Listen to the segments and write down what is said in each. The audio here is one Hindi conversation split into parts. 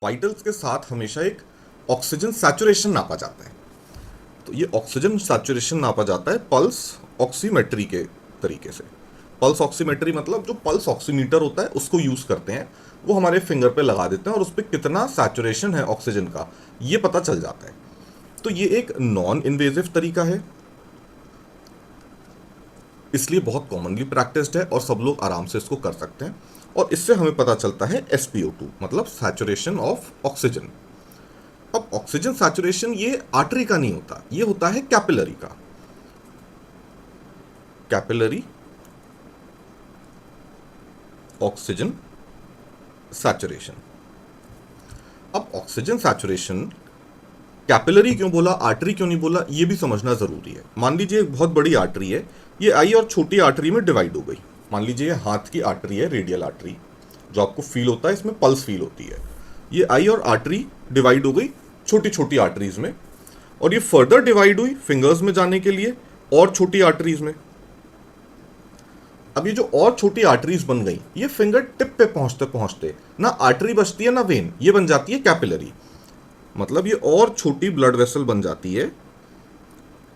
वाइटल्स के साथ हमेशा एक ऑक्सीजन सैचुरेशन नापा जाता है। तो ये ऑक्सीजन सैचुरेशन नापा जाता है पल्स ऑक्सीमेट्री के तरीके से। पल्स ऑक्सीमेट्री मतलब जो पल्स ऑक्सीमीटर होता है उसको यूज़ करते हैं, वो हमारे फिंगर पे लगा देते हैं और उस पर कितना सैचुरेशन है ऑक्सीजन का ये पता चल जाता है। तो ये एक नॉन इन्वेजिव तरीका है, इसलिए बहुत कॉमनली प्रैक्टिस्ड है और सब लोग आराम से इसको कर सकते हैं। और इससे हमें पता चलता है SpO2 मतलब सैचुरेशन ऑफ ऑक्सीजन। अब ऑक्सीजन सैचुरेशन ये आर्टरी का नहीं होता, ये होता है कैपिलरी का। Capillary oxygen saturation. अब ऑक्सीजन सैचुरेशन कैपिलरी क्यों बोला, आर्टरी क्यों नहीं बोला, ये भी समझना जरूरी है। मान लीजिए एक बहुत बड़ी आर्टरी है, ये आई और छोटी आर्टरी में डिवाइड हो गई। मान लीजिए हाथ की आर्टरी है, रेडियल आर्टरी, जो आपको फील होता है, इसमें पल्स फील होती है। ये आई और आर्टरी डिवाइड हो गई छोटी छोटी आर्टरीज में, और ये फर्दर डिवाइड हुई फिंगर्स में जाने के लिए और छोटी आर्टरीज में। अब ये जो और छोटी आर्टरीज बन गई, ये फिंगर टिप पे पहुंचते पहुंचते ना आर्टरी बचती है ना वेन, ये बन जाती है कैपिलरी। मतलब ये और छोटी ब्लड वेसल बन जाती है,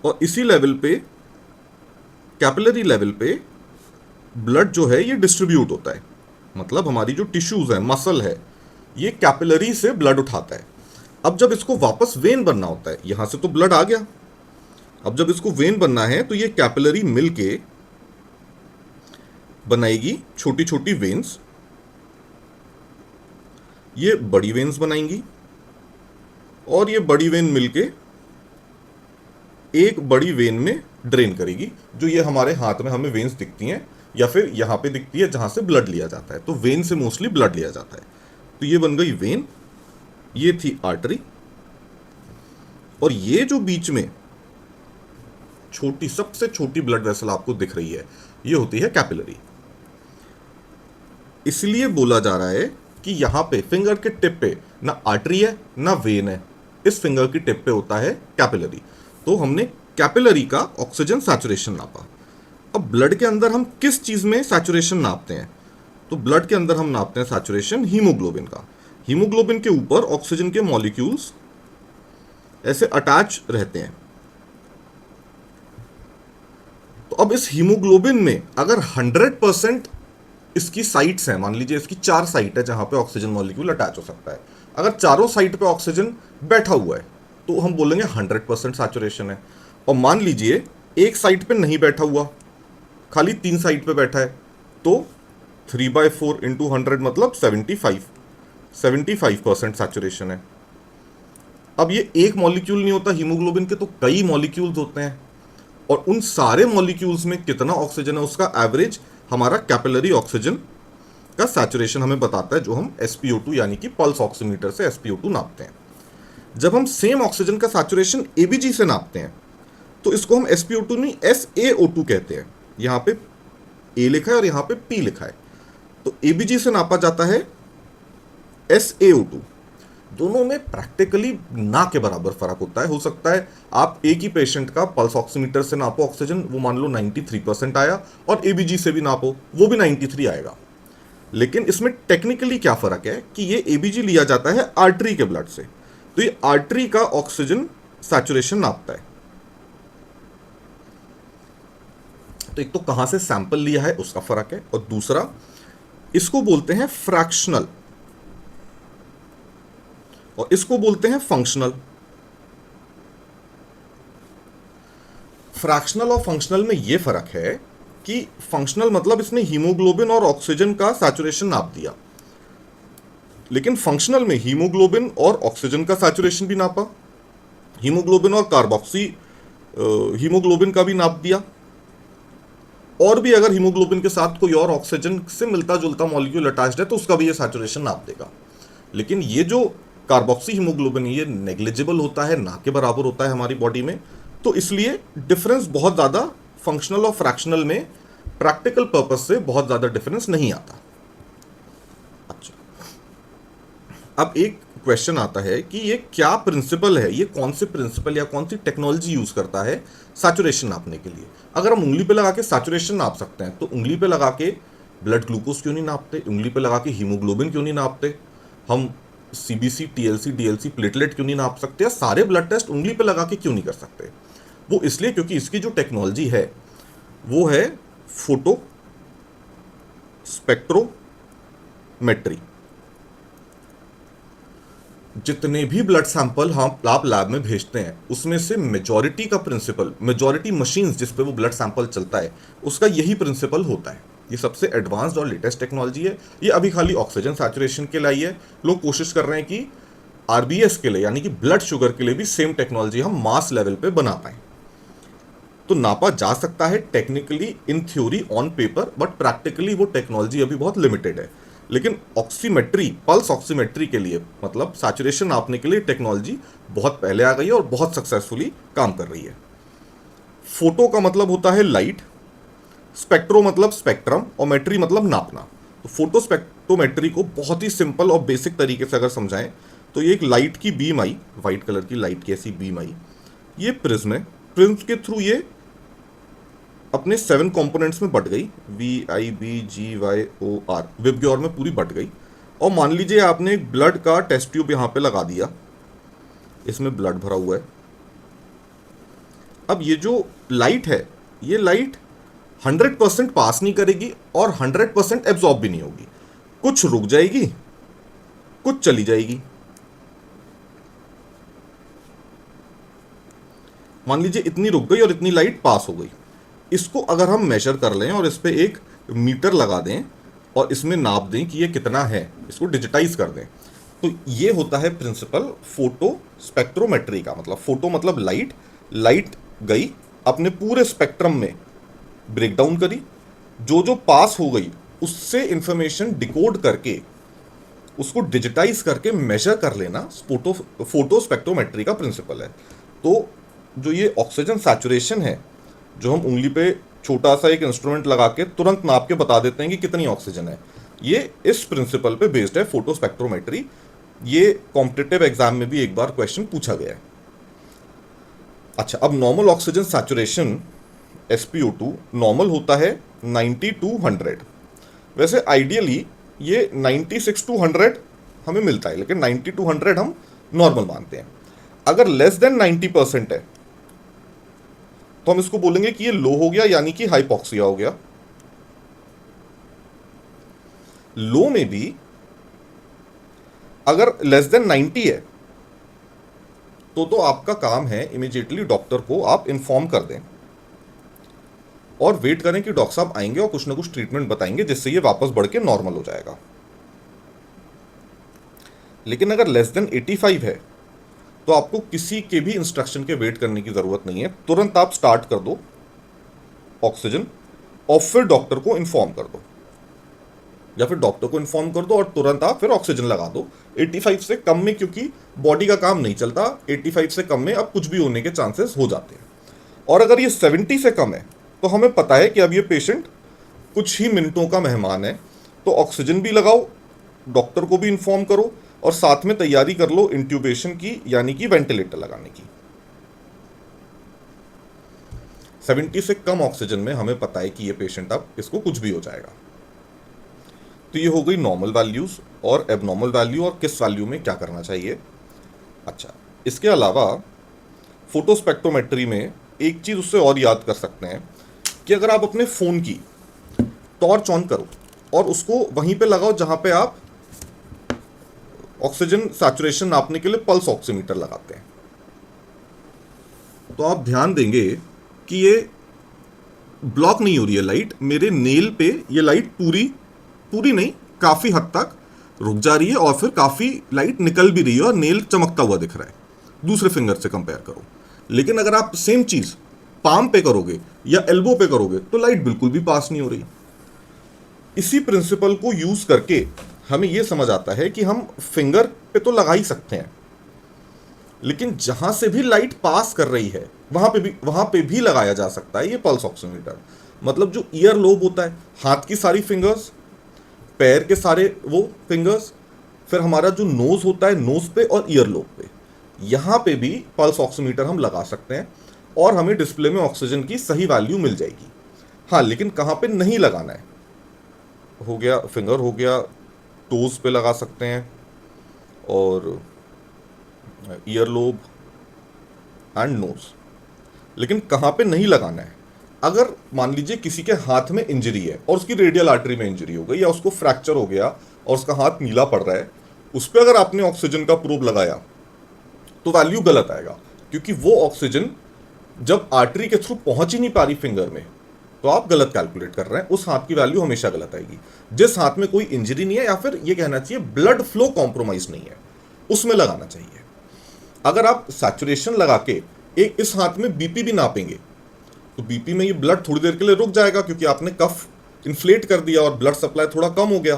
और इसी लेवल पे, कैपिलरी लेवल पे ब्लड जो है ये डिस्ट्रीब्यूट होता है। मतलब हमारी जो टिश्यूज है, मसल है, ये कैपिलरी से ब्लड उठाता है। अब जब इसको वापस वेन बनना होता है, यहां से तो ब्लड आ गया, अब जब इसको वेन बनना है तो ये कैपिलरी मिलके बनाएगी छोटी छोटी वेन्स, ये बड़ी वेन्स बनाएंगी, और ये बड़ी वेन मिलके एक बड़ी वेन में ड्रेन करेगी, जो ये हमारे हाथ में हमें वेन्स दिखती हैं, या फिर यहां पे दिखती है जहां से ब्लड लिया जाता है। तो वेन से मोस्टली ब्लड लिया जाता है। तो ये बन गई वेन, ये थी आर्टरी, और ये जो बीच में छोटी, सबसे छोटी ब्लड वेसल आपको दिख रही है, ये होती है कैपिलरी। इसलिए बोला जा रहा है कि यहां पे फिंगर के टिप पे ना आर्टरी है ना वेन है, इस फिंगर की टिप पे होता है कैपिलरी। तो हमने कैपिलरी का ऑक्सीजन सैचुरेशन नापा। अब ब्लड के अंदर हम किस चीज में सैचुरेशन नापते हैं? तो ब्लड के अंदर हम नापते हैं सैचुरेशन हीमोग्लोबिन का। हीमोग्लोबिन के ऊपर ऑक्सीजन के मॉलिक्यूल्स ऐसे अटैच रहते हैं। तो अब इस हीमोग्लोबिन में अगर 100% इसकी साइट्स हैं, मान लीजिए इसकी 4 साइट है जहां पे ऑक्सीजन मॉलिक्यूल अटैच हो सकता है, अगर चारों साइट पे ऑक्सीजन बैठा हुआ है तो हम बोलेंगे 100% सैचुरेशन है। और मान लीजिए एक साइट पे नहीं बैठा हुआ, खाली 3 साइट पे बैठा है, तो 3/4 इंटू 100 मतलब 75% सैचुरेशन है। अब ये एक मॉलिक्यूल नहीं होता हीमोग्लोबिन के, तो कई मॉलिक्यूल्स होते हैं, और उन सारे मॉलिक्यूल्स में कितना ऑक्सीजन है उसका एवरेज हमारा कैपिलरी ऑक्सीजन का सैचुरेशन हमें बताता है, जो हम SpO2 यानी कि पल्स ऑक्सीमीटर से SpO2 नापते हैं। जब हम सेम ऑक्सीजन का सैचुरेशन ABG से नापते हैं तो इसको हम SpO2 नहीं SaO2 कहते हैं। यहां पे A लिखा है और यहां पे P लिखा है, तो ABG से नापा जाता है SaO2। दोनों में प्रैक्टिकली ना के बराबर फर्क होता है। हो सकता है आप एक ही पेशेंट का पल्स ऑक्सीमीटर से नापो ऑक्सीजन, वो मान लो 93% आया, और ABG से भी नापो वो भी 93 आएगा। लेकिन इसमें टेक्निकली क्या फर्क है कि ये ABG लिया जाता है आर्टरी के ब्लड से, तो ये आर्टरी का ऑक्सीजन सैचुरेशन नापता है। तो एक तो कहां से सैंपल लिया है उसका फर्क है, और दूसरा इसको बोलते हैं फ्रैक्शनल और इसको बोलते हैं फंक्शनल। फ्रैक्शनल और फंक्शनल में यह फर्क है कि फंक्शनल मतलब इसने हीमोग्लोबिन और ऑक्सीजन का सैचुरेशन नाप दिया, लेकिन फंक्शनल में हीमोग्लोबिन और ऑक्सीजन का सैचुरेशन भी नापा, हीमोग्लोबिन और कार्बोक्सी हीमोग्लोबिन का भी नाप दिया, और भी अगर हीमोग्लोबिन के साथ कोई और ऑक्सीजन से मिलता जुलता मॉलिक्यूल अटैच्ड है तो उसका भी ये सैचुरेशन नाप देगा। लेकिन ये जो कार्बोक्सी हीमोग्लोबिन ये नेग्लिजिबल होता है, ना के बराबर होता है हमारी बॉडी में, तो इसलिए डिफरेंस बहुत ज़्यादा फंक्शनल और फ्रैक्शनल में प्रैक्टिकल पर्पस से बहुत ज़्यादा डिफरेंस नहीं आता। अच्छा, अब एक क्वेश्चन आता है कि ये क्या प्रिंसिपल है, ये कौन से प्रिंसिपल या कौन सी टेक्नोलॉजी यूज करता है सैचुरेशन नापने के लिए। अगर हम उंगली पे लगा के सैचुरेशन नाप सकते हैं तो उंगली पे लगा के ब्लड ग्लूकोज क्यों नहीं नापते, उंगली पे लगा के हीमोग्लोबिन क्यों नहीं नापते, हम सीबीसी, टीएलसी, डीएलसी, प्लेटलेट क्यों नहीं नाप सकते, या सारे ब्लड टेस्ट उंगली पे लगा के क्यों नहीं कर सकते? वो इसलिए क्योंकि इसकी जो टेक्नोलॉजी है वो है फोटो स्पेक्ट्रोमेट्री। जितने भी ब्लड सैंपल हम आप लैब में भेजते हैं उसमें से मेजॉरिटी का प्रिंसिपल, मेजॉरिटी मशीन्स जिस पे वो ब्लड सैंपल चलता है उसका यही प्रिंसिपल होता है। ये सबसे एडवांस्ड और लेटेस्ट टेक्नोलॉजी है। ये अभी खाली ऑक्सीजन सैचुरेशन के लिए आई है। लोग कोशिश कर रहे हैं कि आरबीएस के लिए यानी कि ब्लड शुगर के लिए भी सेम टेक्नोलॉजी हम मास लेवल पे बना पाए। तो नापा जा सकता है technically, in theory, on paper, but practically वो टेक्नोलॉजी अभी बहुत लिमिटेड है। लेकिन ऑक्सीमेट्री, पल्स ऑक्सीमेट्री के लिए, मतलब सैचुरेशन नापने के लिए टेक्नोलॉजी बहुत पहले आ गई है और बहुत सक्सेसफुली काम कर रही है। फोटो का मतलब होता है लाइट, स्पेक्ट्रो मतलब स्पेक्ट्रम, और मेट्री मतलब नापना। तो फोटो स्पेक्ट्रोमेट्री को बहुत ही सिंपल और बेसिक तरीके से अगर समझाएं तो ये एक लाइट की बीम आई, वाइट कलर की लाइट की ऐसी बीम आई, ये प्रिज्म है, प्रिज्म के थ्रू ये अपने 7 कंपोनेंट्स में बट गई, VIBGYOR, विबग्योर में पूरी बट गई। और मान लीजिए आपने एक ब्लड का टेस्ट ट्यूब यहाँ पे लगा दिया, इसमें ब्लड भरा हुआ है। अब ये जो लाइट है, ये लाइट 100% पास नहीं करेगी और 100% एब्जॉर्ब भी नहीं होगी, कुछ रुक जाएगी, कुछ चली जाएगी। मान लीजिए इतनी रुक गई और इतनी लाइट पास हो गई। इसको अगर हम मेजर कर लें और इस पर एक मीटर लगा दें और इसमें नाप दें कि ये कितना है, इसको डिजिटाइज कर दें, तो ये होता है प्रिंसिपल फोटो स्पेक्ट्रोमेट्री का। मतलब फोटो मतलब लाइट, लाइट गई अपने पूरे स्पेक्ट्रम में ब्रेक डाउन करी, जो जो पास हो गई उससे इंफॉर्मेशन डिकोड करके उसको डिजिटाइज करके मेजर कर लेना फोटो स्पेक्ट्रोमेट्री का प्रिंसिपल है। तो जो ये ऑक्सीजन सैचुरेशन है, जो हम उंगली पे छोटा सा एक इंस्ट्रूमेंट लगा के तुरंत नाप के बता देते हैं कि कितनी ऑक्सीजन है, ये इस प्रिंसिपल पे बेस्ड है, फोटो स्पेक्ट्रोमेट्री। ये कॉम्पिटिटिव एग्जाम में भी एक बार क्वेश्चन पूछा गया है। अच्छा, अब normal oxygen saturation SpO2 normal होता है 90 to 100। वैसे आइडियली ये 96 to 100 हमें मिलता है, लेकिन 90 to 100 हम नॉर्मल मानते हैं। अगर लेस देन 90% है तो हम इसको बोलेंगे कि ये लो हो गया, यानी कि हाइपॉक्सिया हो गया। लो में भी अगर लेस देन 90 है तो आपका काम है इमीडिएटली डॉक्टर को आप इन्फॉर्म कर दें और वेट करें कि डॉक्टर साहब आएंगे और कुछ ना कुछ ट्रीटमेंट बताएंगे जिससे ये वापस बढ़ के नॉर्मल हो जाएगा। लेकिन अगर लेस देन 85 है तो आपको किसी के भी इंस्ट्रक्शन के वेट करने की जरूरत नहीं है, तुरंत आप स्टार्ट कर दो ऑक्सीजन और फिर डॉक्टर को इन्फॉर्म कर दो, या फिर डॉक्टर को इन्फॉर्म कर दो और तुरंत आप फिर ऑक्सीजन लगा दो। 85 से कम में क्योंकि बॉडी का काम नहीं चलता, 85 से कम में अब कुछ भी होने के चांसेस हो जाते हैं। और अगर ये 70 से कम है तो हमें पता है कि अब ये पेशेंट कुछ ही मिनटों का मेहमान है, तो ऑक्सीजन भी लगाओ, डॉक्टर को भी इन्फॉर्म करो और साथ में तैयारी कर लो इंट्यूबेशन की, यानी कि वेंटिलेटर लगाने की। 70 से कम ऑक्सीजन में हमें पता है कि ये पेशेंट अब इसको कुछ भी हो जाएगा। तो ये हो गई नॉर्मल वैल्यूज और एबनॉर्मल वैल्यू और किस वैल्यू में क्या करना चाहिए। अच्छा, इसके अलावा फोटोस्पेक्ट्रोमेट्री में एक चीज उससे और याद कर सकते हैं कि अगर आप अपने फोन की टॉर्च ऑन करो और उसको वहीं पे लगाओ जहां पे आप ऑक्सीजन सैचुरेशन नापने के लिए पल्स ऑक्सीमीटर लगाते हैं, तो आप ध्यान देंगे कि ये ब्लॉक नहीं हो रही है लाइट। मेरे नेल पे ये लाइट पूरी नहीं, काफी हद तक रुक जा रही है और फिर काफी लाइट निकल भी रही है और नेल चमकता हुआ दिख रहा है दूसरे फिंगर से कंपेयर करो। लेकिन अगर आप सेम चीज पाम पे करोगे या एल्बो पे करोगे तो लाइट बिल्कुल भी पास नहीं हो रही। इसी प्रिंसिपल को यूज करके हमें यह समझ आता है कि हम फिंगर पे तो लगा ही सकते हैं, लेकिन जहां से भी लाइट पास कर रही है वहां पे भी लगाया जा सकता है ये पल्स ऑक्सीमीटर। मतलब जो ईयर लोब होता है, हाथ की सारी फिंगर्स, पैर के सारे वो फिंगर्स, फिर हमारा जो नोज होता है, नोज पे और ईयर लोब पे, यहां पे भी पल्स ऑक्सीमीटर हम लगा सकते हैं और हमें डिस्प्ले में ऑक्सीजन की सही वैल्यू मिल जाएगी। हाँ, लेकिन कहां पे नहीं लगाना है हो गया, फिंगर हो गया, टोज पे लगा सकते हैं, और ईयर लोब एंड नोज। लेकिन कहाँ पे नहीं लगाना है? अगर मान लीजिए किसी के हाथ में इंजरी है और उसकी रेडियल आर्टरी में इंजरी हो गई, या उसको फ्रैक्चर हो गया और उसका हाथ नीला पड़ रहा है, उस पर अगर आपने ऑक्सीजन का प्रोब लगाया तो वैल्यू गलत आएगा, क्योंकि वो ऑक्सीजन जब आर्टरी के थ्रू पहुंच ही नहीं पा रही फिंगर में, तो आप गलत कैलकुलेट कर रहे हैं, उस हाथ की वैल्यू हमेशा गलत आएगी। जिस हाथ में कोई इंजरी नहीं है, या फिर ये कहना चाहिए ब्लड फ्लो कॉम्प्रोमाइज नहीं है, उसमें लगाना चाहिए। अगर आप सैचुरेशन लगा के एक इस हाथ में बीपी भी नापेंगे, तो बीपी में ये ब्लड थोड़ी देर के लिए रुक जाएगा, क्योंकि आपने कफ इन्फ्लेट कर दिया और ब्लड सप्लाई थोड़ा कम हो गया,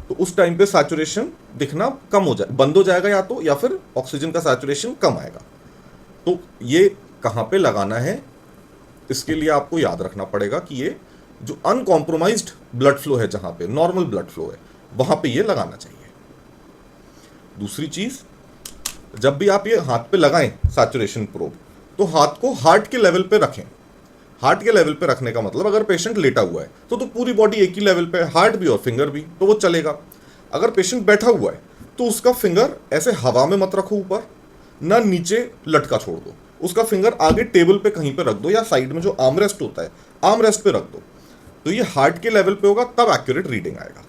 तो उस टाइम पे सैचुरेशन दिखना कम हो जाए, बंद हो जाएगा या तो, या फिर ऑक्सीजन का सैचुरेशन कम आएगा। तो ये कहाँ पे लगाना है, इसके लिए आपको याद रखना पड़ेगा कि ये जो अनकॉम्प्रोमाइज्ड ब्लड फ्लो है, जहाँ पे नॉर्मल ब्लड फ्लो है, वहाँ पे ये लगाना चाहिए। दूसरी चीज़, जब भी आप ये हाथ पे लगाएं सैचुरेशन प्रोब, तो हाथ को हार्ट के लेवल पे रखें। हार्ट के लेवल पे रखने का मतलब, अगर पेशेंट लेटा हुआ है तो पूरी बॉडी एक ही लेवल पे है, हार्ट भी और फिंगर भी, तो वो चलेगा। अगर पेशेंट बैठा हुआ है तो उसका फिंगर ऐसे हवा में मत रखो ऊपर, ना नीचे लटका छोड़ दो, उसका फिंगर आगे टेबल पे कहीं पे रख दो, या साइड में जो आर्म रेस्ट होता है, आर्म रेस्ट पे रख दो। तो ये हार्ट के लेवल पे होगा, तब एक्यूरेट रीडिंग आएगा।